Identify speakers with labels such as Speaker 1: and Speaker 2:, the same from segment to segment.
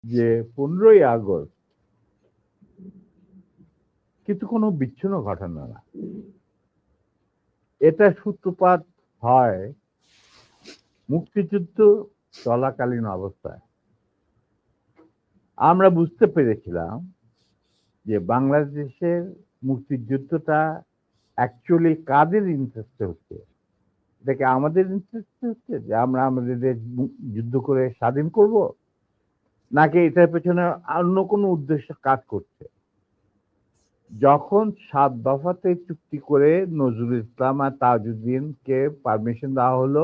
Speaker 1: যে 15ই আগস্ট কিন্তু কোনো বিচ্ছিন্ন ঘটনা না। এটা সূত্রপাত হয় মুক্তিযুদ্ধ চলাকালীন অবস্থায়। আমরা বুঝতে পেরেছিলাম যে বাংলাদেশের মুক্তিযুদ্ধটা অ্যাকচুয়ালি কাদের ইন্টারেস্টে হচ্ছে। এটাকে আমাদের ইন্টারেস্টে হচ্ছে যে আমরা আমাদের দেশ যুদ্ধ করে স্বাধীন করব, নাকি এটার পেছনে অন্য কোনো উদ্দেশ্য কাজ করছে। যখন 7 দফাতে চুক্তি করে নজরুল ইসলাম আর তাজউদ্দিনকে পারমিশন দেওয়া হলো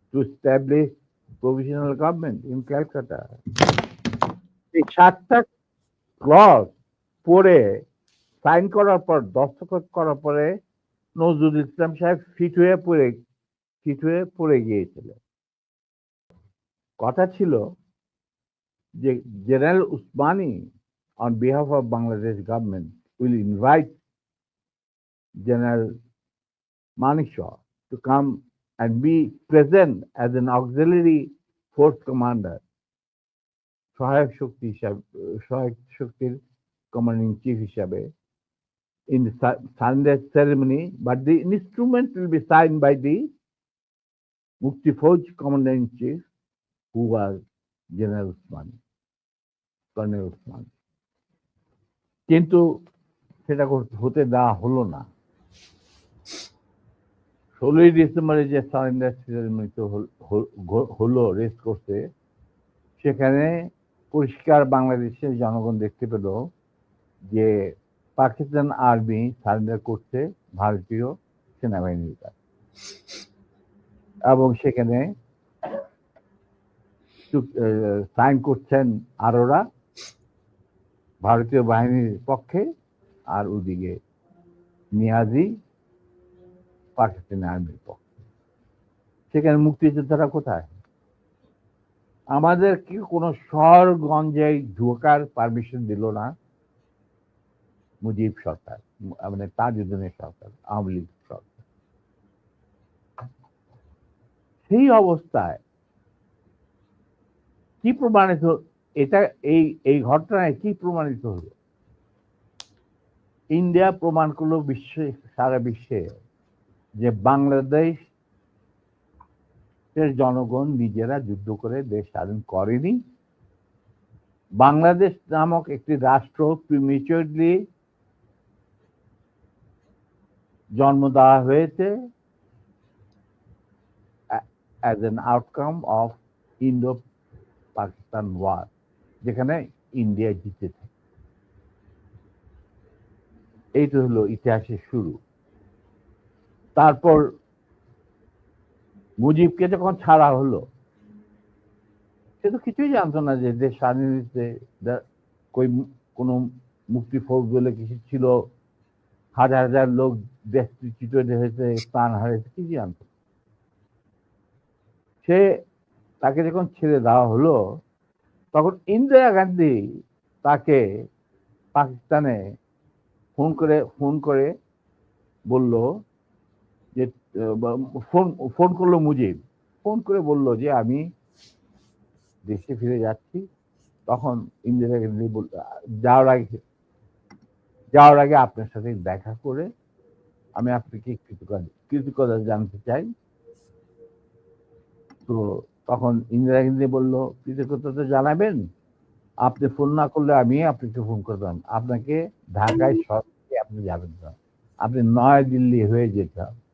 Speaker 1: to establish provisional government in Calcutta, এই 7টা ক্লজ পড়ে সাইন করার পর, দস্তখত করার পরে নজরুল ইসলাম সাহেব ফিট হয়ে পড়ে গিয়েছিলেন। কথা ছিল যে general Usmani on behalf of Bangladesh government will invite General Manishaw to come and be present as an auxiliary force commander, সহায়ক শক্তির কমান্ডিং চিফ হিসাবে in the surrender ceremony, but the instrument will be signed by the Mukti Fauj commander in chief, who was General Usmani, Colonel Usmani. কিন্তু সেটা হতে দেওয়া হলো না। 16ই ডিসেম্বরে যে সারেন্ডার সেরেমনিতে হলো রেস করতে, সেখানে পরিষ্কার বাংলাদেশের জনগণ দেখতে পেল যে পাকিস্তান আর্মি সারেন্ডার করছে ভারতীয় সেনাবাহিনীর কাছে, এবং সেখানে সাইন করছেন আরোরা ভারতীয় বাহিনীর পক্ষে, আর ওদিকে নিয়াজি পাকিস্তানি আর্মির পক্ষে। সেখানে মুক্তিযোদ্ধারা কোথায়? আমাদেরকে কোনো শহরগঞ্জে ঢোকার পারমিশন দিল না মুজিব সরকার, মানে তাজউদ্দিনের সরকার, আওয়ামী লীগ সরকার। সেই অবস্থায় কি প্রমাণিত, এটা এই ঘটনায় কি প্রমাণিত হলো? ইন্ডিয়া প্রমাণ করলো সারা বিশ্বে যে বাংলাদেশ জনগণ নিজেরা যুদ্ধ করে দেশ স্বাধীন করেনি। বাংলাদেশ নামক একটি রাষ্ট্র প্রিমেচুরলি জন্ম দেওয়া হয়েছে as an outcome of Indo-Pakistan war, যেখানে ইন্ডিয়া জিতেছে। এইটা হলো ইতিহাসের শুরু। তারপর মুজিবকে যখন ছাড়া হলো, সে তো কিছুই জানতো না যে দেশ স্বাধীন হয়েছে, কোন মুক্তি ফৌজ বলে কিছু ছিল, হাজার হাজার লোক দেশচ্যুত হয়েছে, প্রাণ হারিয়েছে, কি জানতো। সে তাকে যখন ছেড়ে দেওয়া হলো, তখন ইন্দিরা গান্ধী তাকে পাকিস্তানে ফোন করে বলল যে, ফোন করলো মুজিব, ফোন করে বলল যে আমি দেশে ফিরে যাচ্ছি। তখন ইন্দিরা গান্ধী বলল, যাওয়ার আগে আপনার সাথে দেখা করে আমি আপনাকে কৃতজ্ঞতা জানতে চাই। তো তখন ইন্দিরা গান্ধী বলল, কৃতজ্ঞতা জানাবেন, আপনি ফোন না করলে আমি আপনাকে ফোন করতাম, আপনাকে ঢাকায় সরাসরি আপনি যাবেন না, আপনি নয়াদিল্লি হয়ে যেতে হবে।